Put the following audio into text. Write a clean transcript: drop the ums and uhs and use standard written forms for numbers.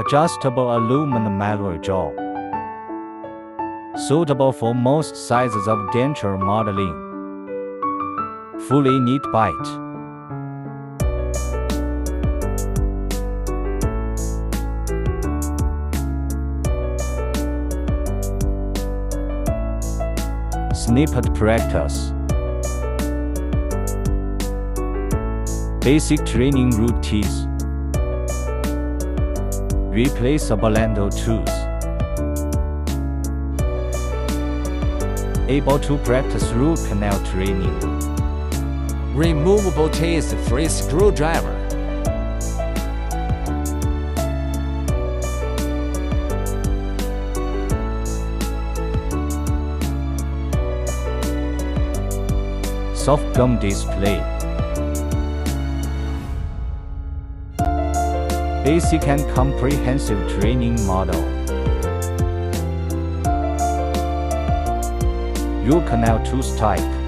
Adjustable aluminum alloy jaw. Suitable for most sizes of denture modeling. Fully neat bite. Snippet practice. Basic training routines. Replaceable handle tools. Able to practice root canal training. Removable teeth-free screwdriver. Soft gum display. Basic and comprehensive training model. Root canal tooth type.